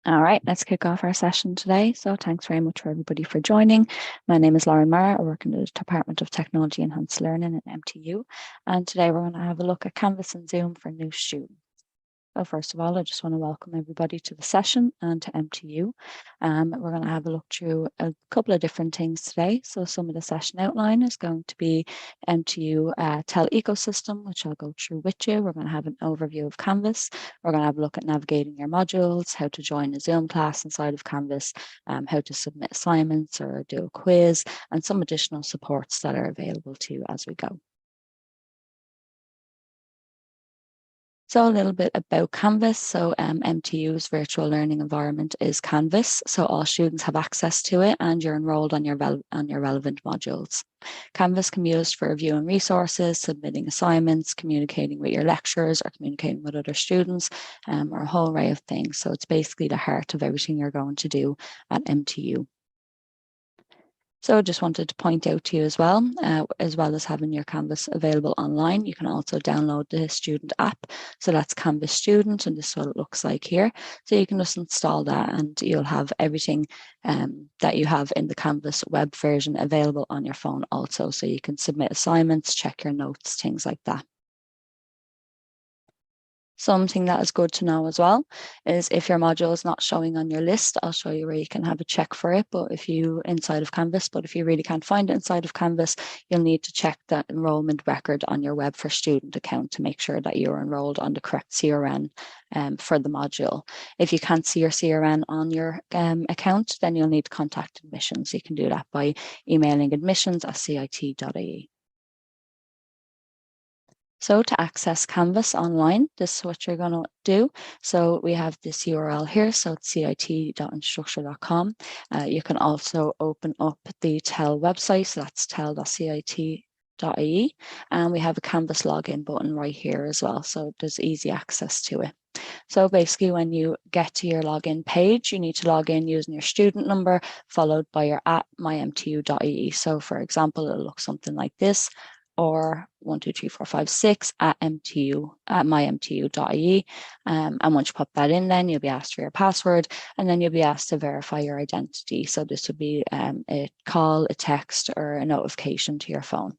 All right, let's kick off our session today. So thanks very much for everybody for joining. My name is Lauren Mara. I work in the Department of Technology and Enhanced Learning at MTU. And today we're going to have a look at Canvas and Zoom for new students. So first of all, I just want to welcome everybody to the session and to MTU. We're going to have a look through a couple of different things today. So some of the session outline is going to be MTU TEL ecosystem, which I'll go through with you. We're going to have an overview of Canvas. We're going to have a look at navigating your modules, how to join a Zoom class inside of Canvas, how to submit assignments or do a quiz, and some additional supports that are available to you as we go. So a little bit about Canvas. So MTU's virtual learning environment is Canvas. So all students have access to it and you're enrolled on your relevant modules. Canvas can be used for reviewing resources, submitting assignments, communicating with your lecturers or communicating with other students, or a whole array of things. So it's basically the heart of everything you're going to do at MTU. So I just wanted to point out to you as well as having your Canvas available online, you can also download the student app. So that's Canvas Student, and this is what it looks like here. So you can just install that and you'll have everything that you have in the Canvas web version available on your phone also. So you can submit assignments, check your notes, things like that. Something that is good to know as well is if your module is not showing on your list, I'll show you where you can have a check for it. But if you really can't find it inside of Canvas, you'll need to check the enrollment record on your Web for Student account to make sure that you're enrolled on the correct CRN for the module. If you can't see your CRN on your account, then you'll need to contact admissions. You can do that by emailing admissions@cit.ie. So to access Canvas online, this is what you're going to do. So we have this URL here, so it's cit.instructure.com. You can also open up the TEL website, so that's tel.cit.ie. And we have a Canvas login button right here as well, so there's easy access to it. So basically when you get to your login page, you need to log in using your student number followed by your @mymtu.ie. So for example, it'll look something like this, or 123456 @mymtu.ie. And once you put that in, then you'll be asked for your password, and then you'll be asked to verify your identity. So this would be a call, a text, or a notification to your phone.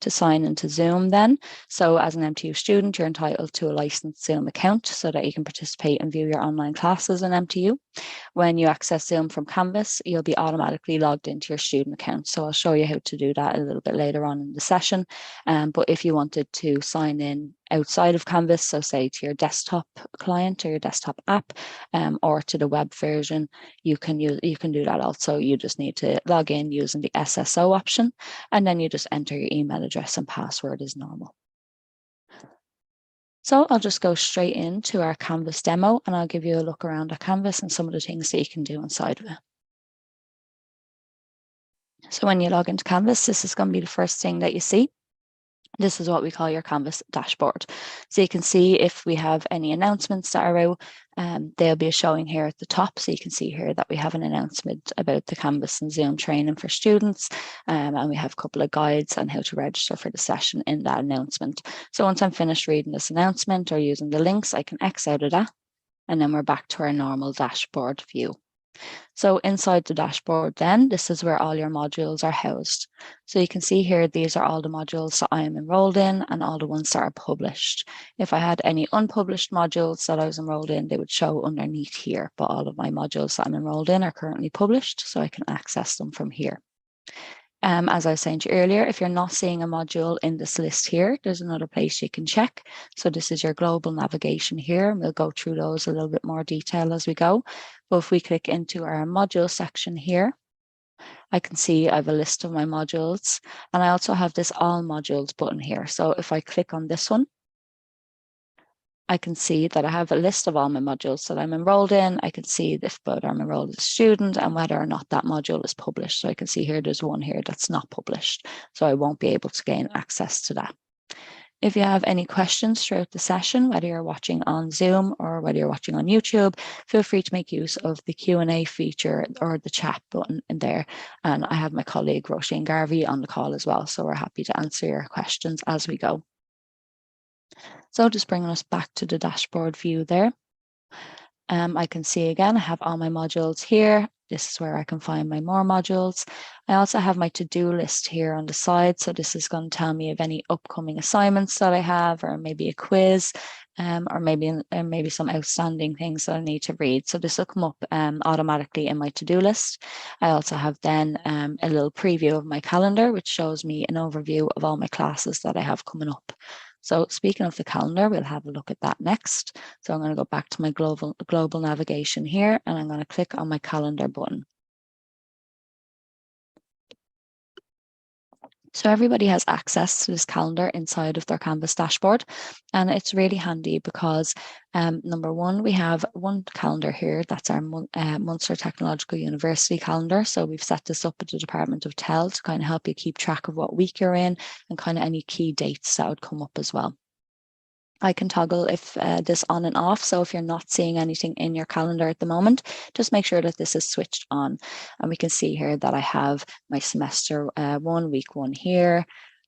To sign into Zoom then. So as an MTU student, you're entitled to a licensed Zoom account so that you can participate and view your online classes in MTU. When you access Zoom from Canvas, you'll be automatically logged into your student account. So I'll show you how to do that a little bit later on in the session. But if you wanted to sign in outside of Canvas, so say to your desktop client or your desktop app, or to the web version, you can do that also. You just need to log in using the SSO option, and then you just enter your email address and password as normal. So I'll just go straight into our Canvas demo and I'll give you a look around at Canvas and some of the things that you can do inside of it. So when you log into Canvas, this is going to be the first thing that you see. This is what we call your Canvas dashboard. So you can see if we have any announcements that are out, they'll be showing here at the top. So you can see here that we have an announcement about the Canvas and Zoom training for students. And we have a couple of guides on how to register for the session in that announcement. So once I'm finished reading this announcement or using the links, I can X out of that. And then we're back to our normal dashboard view. So inside the dashboard then, this is where all your modules are housed. So you can see here, these are all the modules that I am enrolled in and all the ones that are published. If I had any unpublished modules that I was enrolled in, they would show underneath here, but all of my modules that I'm enrolled in are currently published, so I can access them from here. As I was saying to you earlier, if you're not seeing a module in this list here, there's another place you can check. So this is your global navigation here, and we'll go through those a little bit more detail as we go. But if we click into our module section here, I can see I have a list of my modules, and I also have this all modules button here. So if I click on this one, I can see that I have a list of all my modules that I'm enrolled in. I can see if whether I'm enrolled as a student and whether or not that module is published. So I can see here, there's one here that's not published. So I won't be able to gain access to that. If you have any questions throughout the session, whether you're watching on Zoom or whether you're watching on YouTube, feel free to make use of the Q&A feature or the chat button in there. And I have my colleague Roisin Garvey on the call as well. So we're happy to answer your questions as we go. So just bringing us back to the dashboard view there. I can see again, I have all my modules here. This is where I can find my more modules. I also have my to-do list here on the side. So this is going to tell me of any upcoming assignments that I have, or maybe a quiz, or maybe some outstanding things that I need to read. So this will come up automatically in my to-do list. I also have then a little preview of my calendar, which shows me an overview of all my classes that I have coming up. So speaking of the calendar, we'll have a look at that next. So I'm going to go back to my global navigation here, and I'm going to click on my calendar button. So everybody has access to this calendar inside of their Canvas dashboard, and it's really handy because number one, we have one calendar here. That's our Munster Technological University calendar. So we've set this up at the Department of TEL to kind of help you keep track of what week you're in and kind of any key dates that would come up as well. I can toggle this on and off. So if you're not seeing anything in your calendar at the moment, just make sure that this is switched on. And we can see here that I have my semester 1, week 1 here.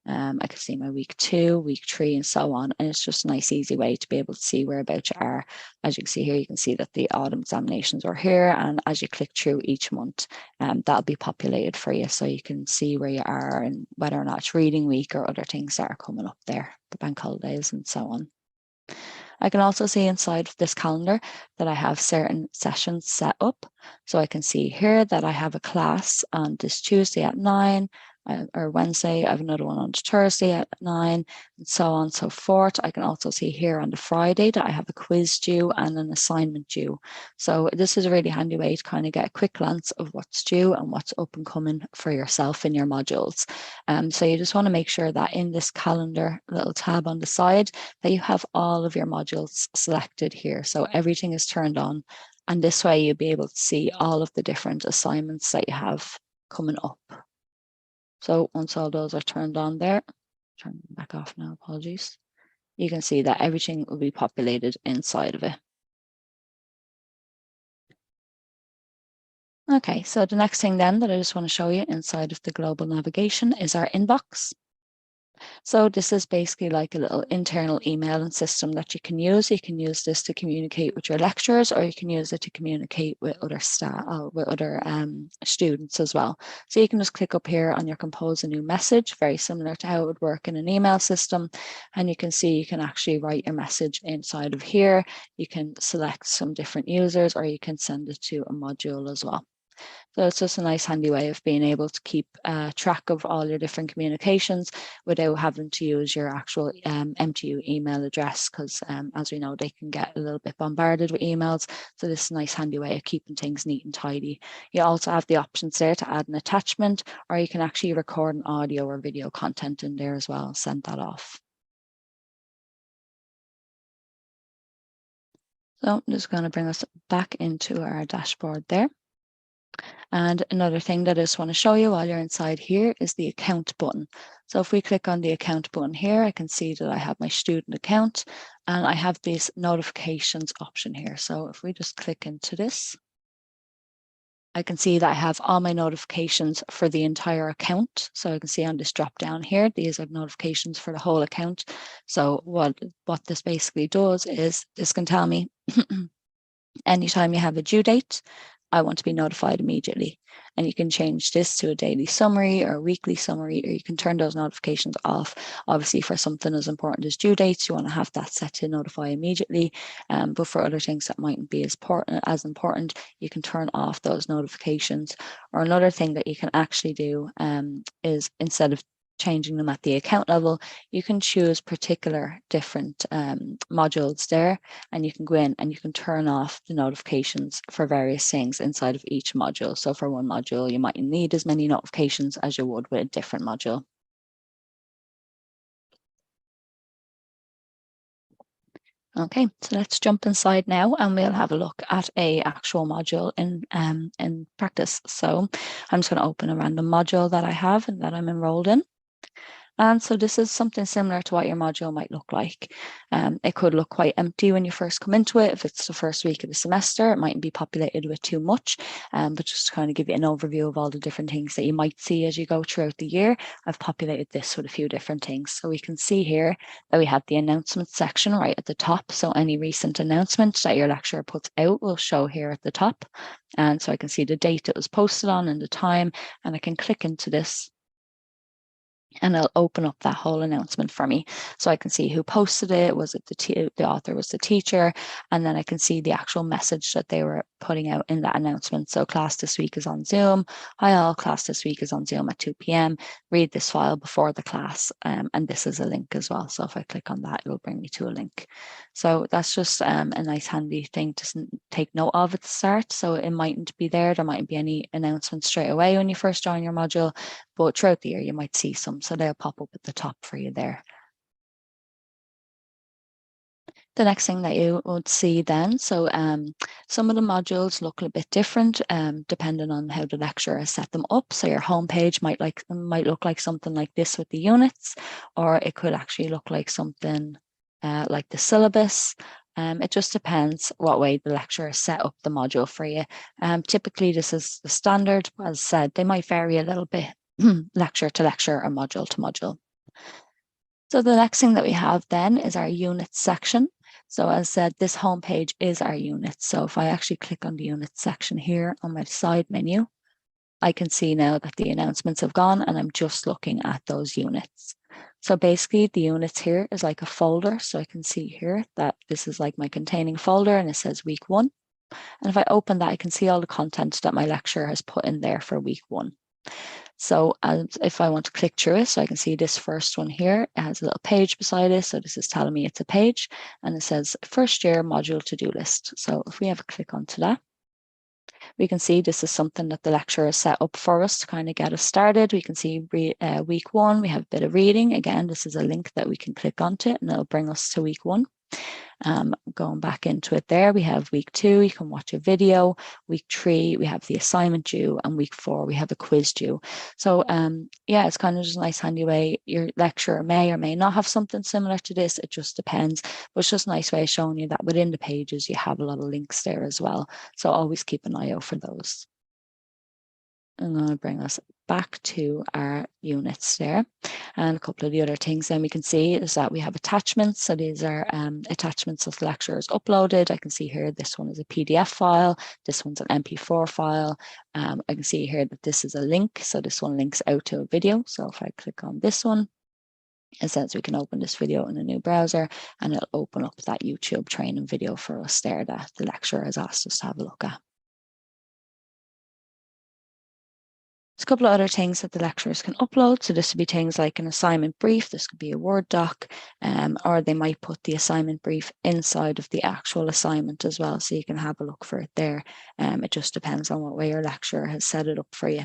I can see my week 2, week 3, and so on. And it's just a nice, easy way to be able to see whereabouts you are. As you can see here, you can see that the autumn examinations are here. And as you click through each month, that'll be populated for you. So you can see where you are and whether or not it's reading week or other things that are coming up there, the bank holidays and so on. I can also see inside of this calendar that I have certain sessions set up. So I can see here that I have a class on this Tuesday at 9, or Wednesday, I have another one on Thursday at 9, and so on and so forth. I can also see here on the Friday that I have a quiz due and an assignment due. So this is a really handy way to kind of get a quick glance of what's due and what's up and coming for yourself in your modules. So you just want to make sure that in this calendar little tab on the side that you have all of your modules selected here. So everything is turned on, and this way you'll be able to see all of the different assignments that you have coming up. So once all those are turned on there, turn them back off now, apologies. You can see that everything will be populated inside of it. Okay, so the next thing then that I just want to show you inside of the global navigation is our inbox. So this is basically like a little internal emailing system that you can use. You can use this to communicate with your lecturers, or you can use it to communicate with other staff, with other students as well. So you can just click up here on your compose a new message, very similar to how it would work in an email system. And you can see you can actually write your message inside of here. You can select some different users, or you can send it to a module as well. So it's just a nice handy way of being able to keep track of all your different communications without having to use your actual MTU email address, because as we know, they can get a little bit bombarded with emails. So this is a nice handy way of keeping things neat and tidy. You also have the options there to add an attachment, or you can actually record an audio or video content in there as well, send that off. So I'm just going to bring us back into our dashboard there. And another thing that I just want to show you while you're inside here is the account button. So if we click on the account button here, I can see that I have my student account and I have this notifications option here. So if we just click into this, I can see that I have all my notifications for the entire account. So I can see on this drop down here, these are notifications for the whole account. So what this basically does is this can tell me anytime you have a due date, I want to be notified immediately. And you can change this to a daily summary or a weekly summary, or you can turn those notifications off. Obviously, for something as important as due dates, you want to have that set to notify immediately. But for other things that mightn't be as important, you can turn off those notifications. Or another thing that you can actually do is, instead of changing them at the account level, you can choose particular different modules there, and you can go in and you can turn off the notifications for various things inside of each module. So for one module, you might need as many notifications as you would with a different module. Okay, so let's jump inside now and we'll have a look at a actual module in practice. So I'm just going to open a random module that I have and that I'm enrolled in. And so this is something similar to what your module might look like. It could look quite empty when you first come into it. If it's the first week of the semester, it mightn't be populated with too much, but just to kind of give you an overview of all the different things that you might see as you go throughout the year, I've populated this with a few different things. So we can see here that we have the announcements section right at the top. So any recent announcements that your lecturer puts out will show here at the top. And so I can see the date it was posted on and the time, and I can click into this and it'll open up that whole announcement for me. So I can see who posted it, was it the author was the teacher, and then I can see the actual message that they were putting out in that announcement. So class this week is on Zoom. Hi all, class this week is on Zoom at 2 p.m. Read this file before the class. And this is a link as well. So if I click on that, it'll bring me to a link. So that's just a nice handy thing to take note of at the start. So it mightn't be there. There mightn't be any announcements straight away when you first join your module, but throughout the year you might see some. So they'll pop up at the top for you there. The next thing that you would see then, so some of the modules look a bit different depending on how the lecturer has set them up. So your homepage might look like something like this with the units, or it could actually look like something like the syllabus. It just depends what way the lecturer set up the module for you. Typically, this is the standard. As I said, they might vary a little bit lecture to lecture or module to module. So the next thing that we have then is our units section. So as I said, this homepage is our units. So if I actually click on the units section here on my side menu, I can see now that the announcements have gone and I'm just looking at those units. So basically the units here is like a folder. So I can see here that this is like my containing folder and it says week 1. And if I open that, I can see all the content that my lecturer has put in there for week 1. So if I want to click through it, so I can see this first one here, it has a little page beside it. So this is telling me it's a page and it says first year module to-do list. So if we have a click onto that, we can see this is something that the lecturer has set up for us to kind of get us started. We can see week 1, we have a bit of reading. Again, this is a link that we can click onto and it'll bring us to week 1. Going back into it there, we have week 2, you can watch a video. Week 3, we have the assignment due, and week 4, we have a quiz due. So yeah, it's kind of just a nice handy way. Your lecturer may or may not have something similar to this. It just depends. But it's just a nice way of showing you that within the pages, you have a lot of links there as well. So always keep an eye out for those. I'm going to bring us back to our units there. And a couple of the other things then we can see is that we have attachments. So these are attachments that the lecturer has uploaded. I can see here this one is a PDF file. This one's an MP4 file. I can see here that this is a link. So this one links out to a video. So if I click on this one, it says we can open this video in a new browser and it'll open up that YouTube training video for us there that the lecturer has asked us to have a look at. There's a couple of other things that the lecturers can upload. So this would be things like an assignment brief. This could be a Word doc, or they might put the assignment brief inside of the actual assignment as well. So you can have a look for it there. It just depends on what way your lecturer has set it up for you.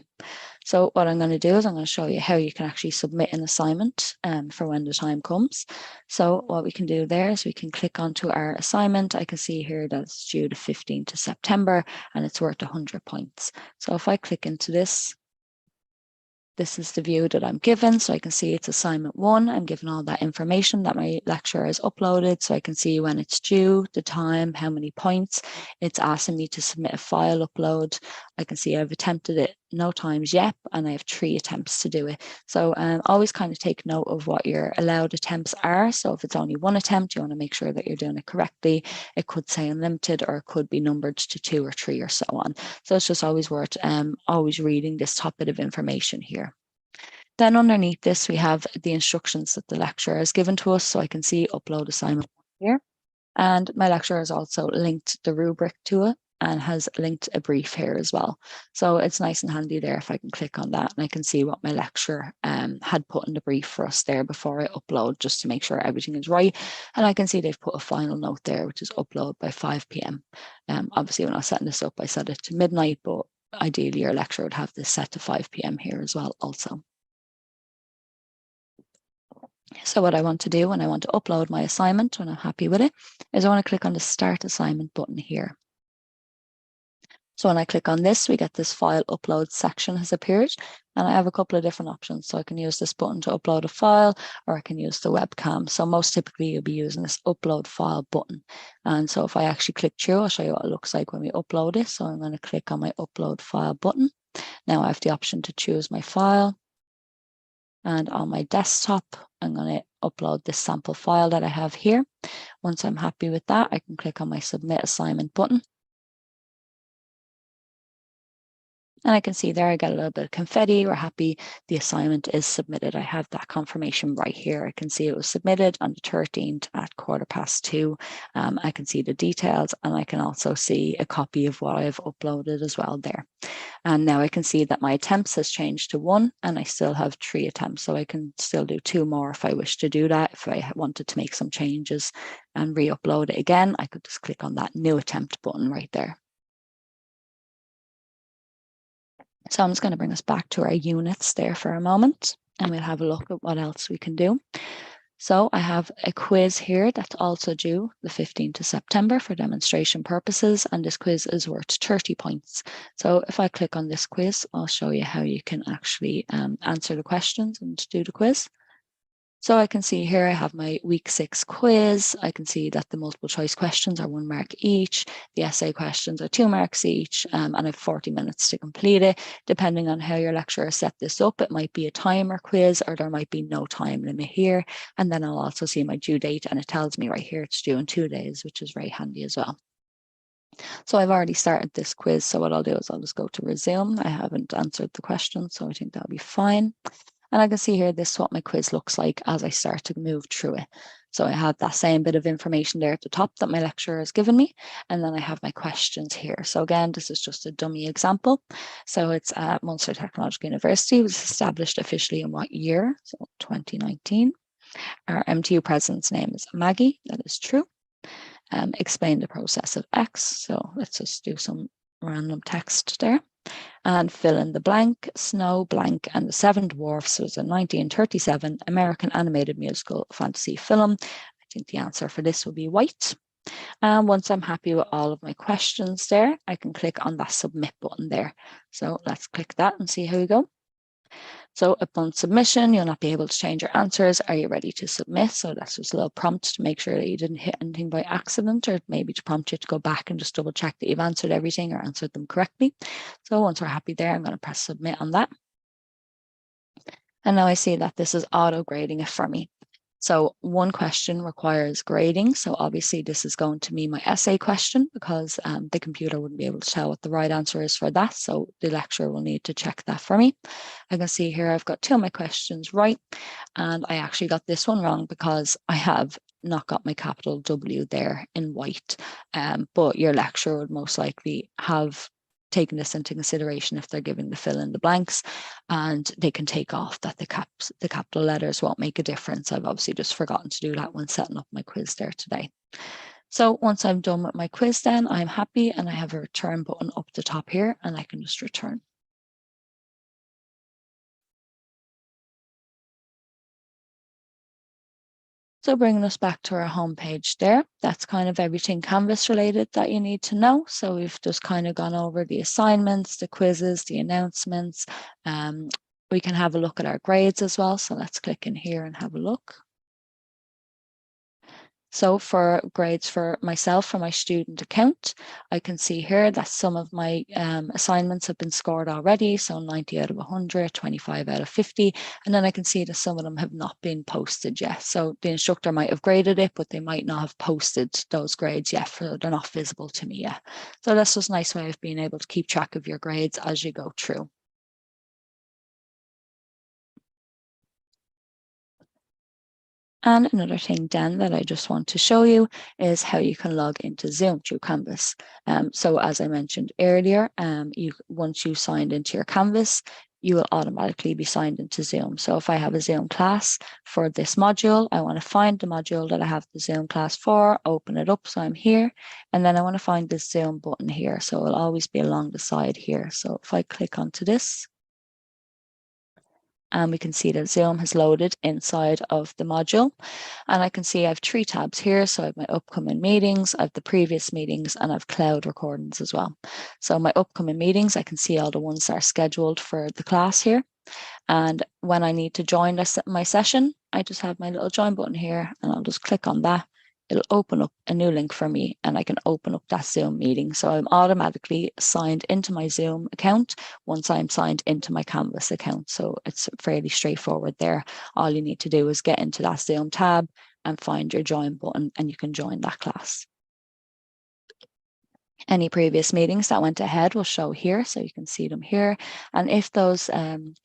So what I'm going to do is I'm going to show you how you can actually submit an assignment for when the time comes. So what we can do there is we can click onto our assignment. I can see here that it's due the 15th of September and it's worth 100 points. So if I click into this, this is the view that I'm given. So I can see it's assignment 1. I'm given all that information that my lecturer has uploaded. So I can see when it's due, the time, how many points. It's asking me to submit a file upload. I can see I've attempted it no times yet, and I have 3 attempts to do it. So always kind of take note of what your allowed attempts are. So if it's only 1 attempt, you want to make sure that you're doing it correctly. It could say unlimited, or it could be numbered to 2 or 3 or so on. So it's just always worth always reading this top bit of information here. Then underneath this, we have the instructions that the lecturer has given to us. So I can see upload assignment here. And my lecturer has also linked the rubric to it and has linked a brief here as well. So it's nice and handy there if I can click on that and I can see what my lecturer had put in the brief for us there before I upload, just to make sure everything is right. And I can see they've put a final note there, which is upload by 5 p.m. Obviously, when I was setting this up, I set it to midnight, but ideally your lecturer would have this set to 5 p.m. here as well also. So what I want to do when I want to upload my assignment, when I'm happy with it, is I want to click on the Start Assignment button here. So when I click on this, we get this file upload section has appeared, and I have a couple of different options. So I can use this button to upload a file, or I can use the webcam. So most typically you'll be using this upload file button. And so if I actually click through, I'll show you what it looks like when we upload it. So I'm going to click on my upload file button. Now I have the option to choose my file. And on my desktop, I'm going to upload this sample file that I have here. Once I'm happy with that, I can click on my submit assignment button. And I can see there I get a little bit of confetti. We're happy the assignment is submitted. I have that confirmation right here. I can see it was submitted on the 13th at 2:15. I can see the details, and I can also see a copy of what I've uploaded as well there. And now I can see that my attempts has changed to 1, and I still have 3 attempts. So I can still do 2 more if I wish to do that. If I wanted to make some changes and re-upload it again, I could just click on that new attempt button right there. So I'm just going to bring us back to our units there for a moment, and we'll have a look at what else we can do. So I have a quiz here that's also due the 15th of September for demonstration purposes, and this quiz is worth 30 points. So if I click on this quiz, I'll show you how you can actually answer the questions and do the quiz. So I can see here I have my week 6 quiz. I can see that the multiple choice questions are 1 mark each. The essay questions are 2 marks each, and I have 40 minutes to complete it. Depending on how your lecturer set this up, it might be a timer quiz, or there might be no time limit here. And then I'll also see my due date, and it tells me right here it's due in 2 days, which is very handy as well. So I've already started this quiz. So what I'll do is I'll just go to resume. I haven't answered the question, so I think that'll be fine. And I can see here, this is what my quiz looks like as I start to move through it. So I have that same bit of information there at the top that my lecturer has given me. And then I have my questions here. So again, this is just a dummy example. So it's at Munster Technological University. It was established officially in what year? So 2019. Our MTU president's name is Maggie. That is true. Explain the process of X. So let's just do some random text there. And fill in the blank, Snow blank, and the Seven Dwarfs was a 1937 American animated musical fantasy film. I think the answer for this will be white. And once I'm happy with all of my questions there, I can click on that submit button there. So let's click that and see how we go. So upon submission, you'll not be able to change your answers. Are you ready to submit? So that's just a little prompt to make sure that you didn't hit anything by accident, or maybe to prompt you to go back and just double check that you've answered everything or answered them correctly. So once we're happy there, I'm going to press submit on that. And now I see that this is auto grading it for me. So one question requires grading. So obviously this is going to be my essay question, because the computer wouldn't be able to tell what the right answer is for that. So the lecturer will need to check that for me. I can see here I've got 2 of my questions right. And I actually got this one wrong because I have not got my capital W there in white. But your lecturer would most likely have taken this into consideration if they're giving the fill in the blanks, and they can take off that the capital letters won't make a difference. I've obviously just forgotten to do that when setting up my quiz there today. So once I'm done with my quiz, then I'm happy, and I have a return button up the top here, and I can just return. So bringing us back to our homepage there, that's kind of everything Canvas related that you need to know. So we've just kind of gone over the assignments, the quizzes, the announcements. We can have a look at our grades as well. So let's click in here and have a look. So for grades for myself, for my student account, I can see here that some of my assignments have been scored already. So 90 out of 100, 25 out of 50. And then I can see that some of them have not been posted yet. So the instructor might have graded it, but they might not have posted those grades yet. They're not visible to me yet. So that's just a nice way of being able to keep track of your grades as you go through. And another thing then that I just want to show you is how you can log into Zoom through Canvas. So as I mentioned earlier, once you signed into your Canvas, you will automatically be signed into Zoom. So if I have a Zoom class for this module, I want to find the module that I have the Zoom class for, open it up. So I'm here, and then I want to find the Zoom button here. So it'll always be along the side here. So if I click onto this, and we can see that Zoom has loaded inside of the module. And I can see I have 3 tabs here. So I have my upcoming meetings, I have the previous meetings, and I have cloud recordings as well. So my upcoming meetings, I can see all the ones that are scheduled for the class here. And when I need to join my session, I just have my little join button here, and I'll just click on that. It'll open up a new link for me, and I can open up that Zoom meeting. So I'm automatically signed into my Zoom account once I'm signed into my Canvas account. So it's fairly straightforward there. All you need to do is get into that Zoom tab and find your join button, and you can join that class. Any previous meetings that went ahead will show here, so you can see them here. And if those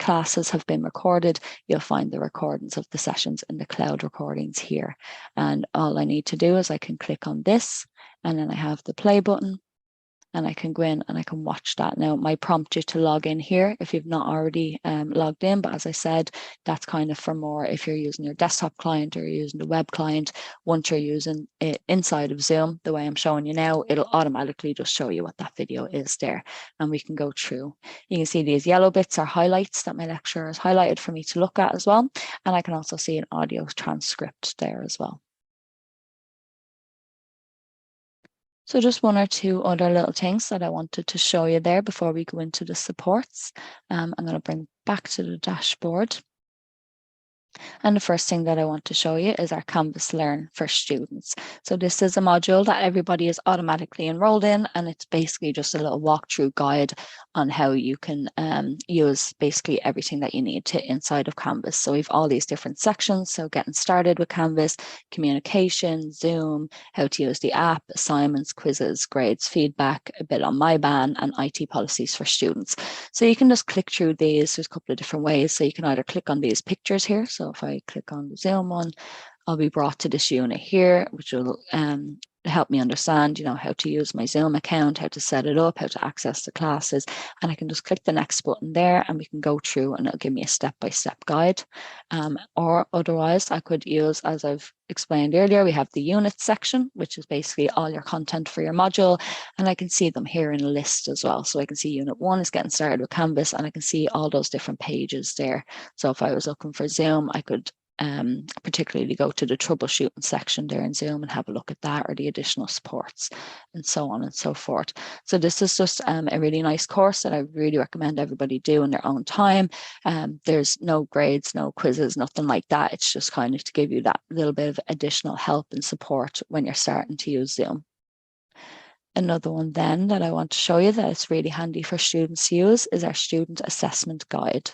classes have been recorded, you'll find the recordings of the sessions in the cloud recordings here. And all I need to do is I can click on this, and then I have the play button, and I can go in and I can watch that. Now, it might prompt you to log in here if you've not already logged in, but as I said, that's kind of for more if you're using your desktop client or you're using the web client. Once you're using it inside of Zoom, the way I'm showing you now, it'll automatically just show you what that video is there, and we can go through. You can see these yellow bits are highlights that my lecturer has highlighted for me to look at as well, and I can also see an audio transcript there as well. So just 1 or 2 other little things that I wanted to show you there before we go into the supports. I'm going to bring back to the dashboard. And the first thing that I want to show you is our Canvas Learn for students. So this is a module that everybody is automatically enrolled in, and it's basically just a little walkthrough guide on how you can use basically everything that you need to inside of Canvas. So we've all these different sections. So getting started with Canvas, communication, Zoom, how to use the app, assignments, quizzes, grades, feedback, a bit on MyBan, and IT policies for students. So you can just click through these. There's a couple of different ways. So you can either click on these pictures here. So if I click on the Zoom one, I'll be brought to this unit here, which will help me understand, how to use my Zoom account, how to set it up, how to access the classes. And I can just click the next button there, and we can go through, and it'll give me a step-by-step guide. Or otherwise, I could use, as I've explained earlier, we have the unit section, which is basically all your content for your module. And I can see them here in a list as well. So I can see unit 1 is getting started with Canvas, and I can see all those different pages there. So if I was looking for Zoom, I could particularly go to the troubleshooting section there in Zoom and have a look at that, or the additional supports, and so on and so forth. So this is just a really nice course that I really recommend everybody do in their own time. There's no grades, no quizzes, nothing like that. It's just kind of to give you that little bit of additional help and support when you're starting to use Zoom. Another one then that I want to show you that it's really handy for students to use is our student assessment guide.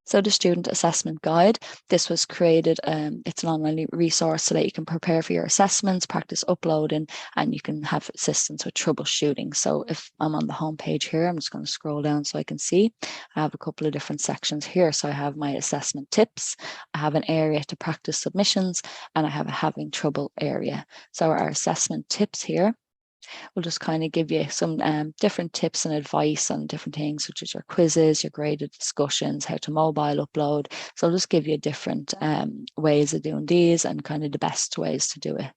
So the Student Assessment Guide, this was created, it's an online resource so that you can prepare for your assessments, practice uploading, and you can have assistance with troubleshooting. So if I'm on the home page here, I'm just going to scroll down so I can see. I have a couple of different sections here. So I have my assessment tips, I have an area to practice submissions, and I have a having trouble area. So our assessment tips here will just kind of give you some different tips and advice on different things, such as your quizzes, your graded discussions, how to mobile upload. So I'll just give you different ways of doing these and kind of the best ways to do it.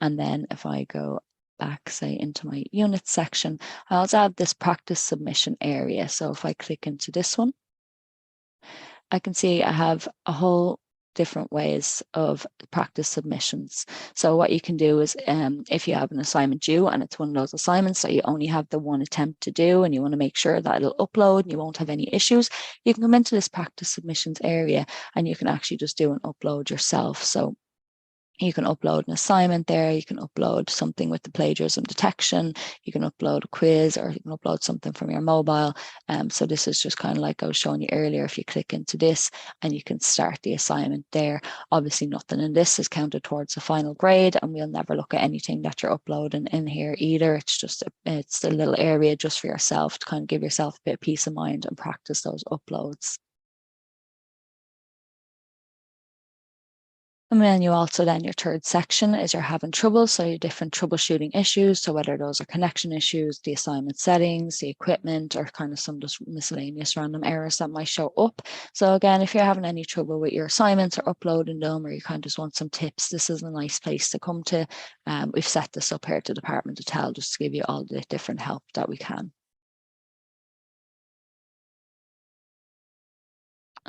And then if I go back, say, into my unit section, I also have this practice submission area. So if I click into this one, I can see I have a whole different ways of practice submissions. So what you can do is if you have an assignment due and it's one of those assignments that you only have the one attempt to do and you want to make sure that it'll upload and you won't have any issues, you can come into this practice submissions area and you can actually just do an upload yourself. So you can upload an assignment there, you can upload something with the plagiarism detection, you can upload a quiz, or you can upload something from your mobile. So this is just kind of like I was showing you earlier. If you click into this and you can start the assignment there, obviously nothing in this is counted towards the final grade, and we'll never look at anything that you're uploading in here either. It's just it's a little area just for yourself to kind of give yourself a bit of peace of mind and practice those uploads. And then you also then your third section is you're having trouble. So your different troubleshooting issues. So whether those are connection issues, the assignment settings, the equipment, or kind of some just miscellaneous random errors that might show up. So again, if you're having any trouble with your assignments or uploading them, or you kind of just want some tips, this is a nice place to come to. We've set this up here at the Department of TEL just to give you all the different help that we can.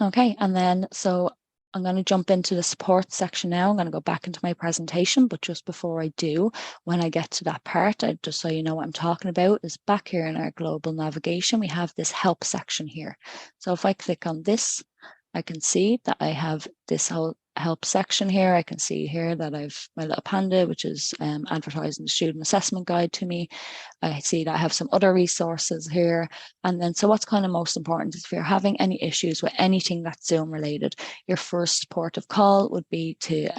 Okay, and then so I'm going to jump into the support section now. I'm going to go back into my presentation, but just before I do, when I get to that part, just so you know what I'm talking about, is back here in our global navigation, we have this help section here. So if I click on this, I can see that I have this whole help section here. I can see here that I've my little panda, which is advertising the student assessment guide to me. I see that I have some other resources here. And then, so what's kind of most important is if you're having any issues with anything that's Zoom related, your first port of call would be to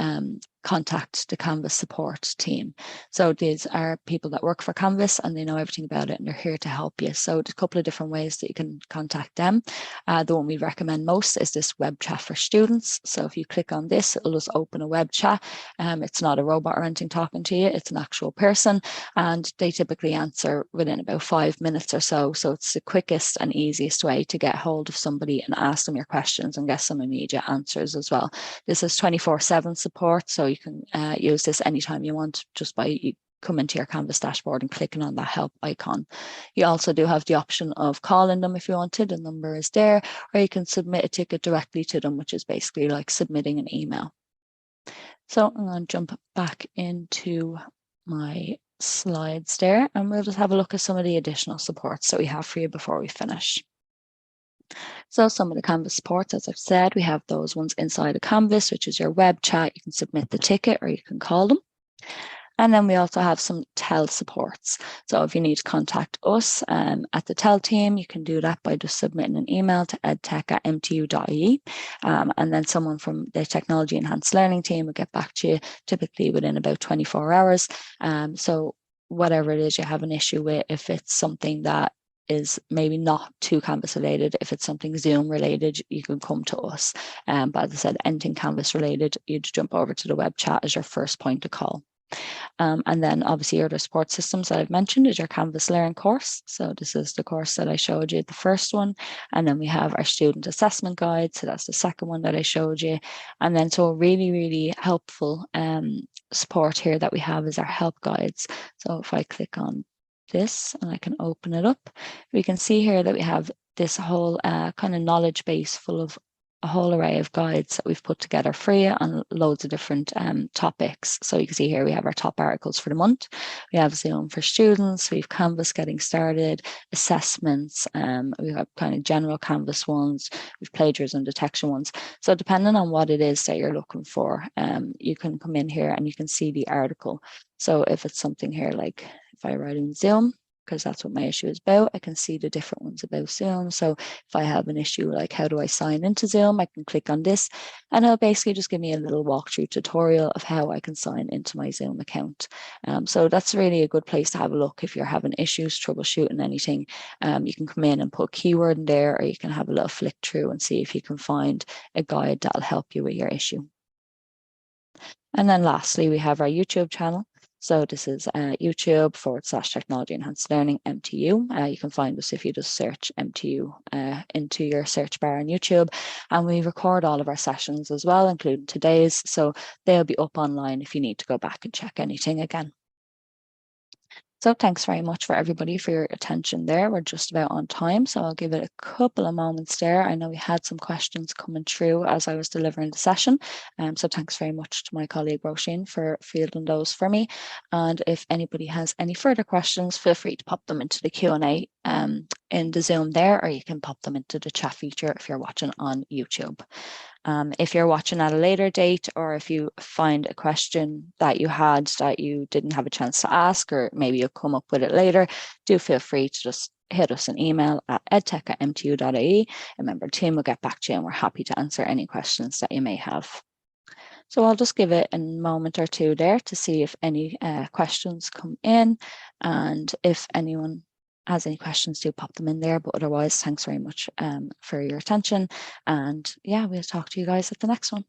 contact the Canvas support team. So these are people that work for Canvas and they know everything about it and they're here to help you. So there's a couple of different ways that you can contact them. The one we recommend most is this web chat for students. So if you click on this, it'll just open a web chat. It's not a robot or anything talking to you, it's an actual person, and they typically answer within about 5 minutes or so. So it's the quickest and easiest way to get hold of somebody and ask them your questions and get some immediate answers as well. This is 24/7 support, so you can use this anytime you want just by coming to your Canvas dashboard and clicking on that help icon. You also do have the option of calling them if you wanted, the number is there, or you can submit a ticket directly to them, which is basically like submitting an email. So I'm going to jump back into my slides there, and we'll just have a look at some of the additional supports that we have for you before we finish. So some of the Canvas supports, as I've said, we have those ones inside of Canvas, which is your web chat. You can submit the ticket or you can call them. And then we also have some TEL supports. So if you need to contact us at the TEL team, you can do that by just submitting an email to edtech@mtu.ie. And then someone from the Technology Enhanced Learning team will get back to you typically within about 24 hours. So whatever it is you have an issue with, if it's something that is maybe not too Canvas related, if it's something Zoom related, you can come to us. But as I said, anything Canvas related, you'd jump over to the web chat as your first point of call. And then obviously your other support systems that I've mentioned is your Canvas Learn course. So this is the course that I showed you, the first one. And then we have our student assessment guide. So that's the second one that I showed you. And then so really, really helpful support here that we have is our help guides. So if I click on this and I can open it up, we can see here that we have this whole kind of knowledge base full of a whole array of guides that we've put together for you on loads of different topics. So you can see here we have our top articles for the month. We have Zoom for students, we have Canvas getting started, assessments, we have kind of general Canvas ones, we've plagiarism detection ones. So depending on what it is that you're looking for, you can come in here and you can see the article. So if it's something here like if I write in Zoom, because that's what my issue is about, I can see the different ones about Zoom. So if I have an issue like how do I sign into Zoom, I can click on this and it'll basically just give me a little walkthrough tutorial of how I can sign into my Zoom account. So that's really a good place to have a look if you're having issues, troubleshooting anything. You can come in and put a keyword in there, or you can have a little flick through and see if you can find a guide that'll help you with your issue. And then lastly, we have our YouTube channel. So this is YouTube/Technology Enhanced Learning MTU. You can find us if you just search MTU into your search bar on YouTube. And we record all of our sessions as well, including today's. So they'll be up online if you need to go back and check anything again. So thanks very much for everybody for your attention there. We're just about on time, so I'll give it a couple of moments there. I know we had some questions coming through as I was delivering the session. So thanks very much to my colleague Roisin for fielding those for me. And if anybody has any further questions, feel free to pop them into the Q&A in the Zoom there, or you can pop them into the chat feature if you're watching on YouTube. If you're watching at a later date, or if you find a question that you had that you didn't have a chance to ask, or maybe you'll come up with it later, do feel free to just hit us an email at edtech@mtu.ie. A member team will get back to you and we're happy to answer any questions that you may have. So I'll just give it a moment or two there to see if any questions come in, and if anyone has any questions, do pop them in there. But otherwise, thanks very much for your attention. And yeah, we'll talk to you guys at the next one.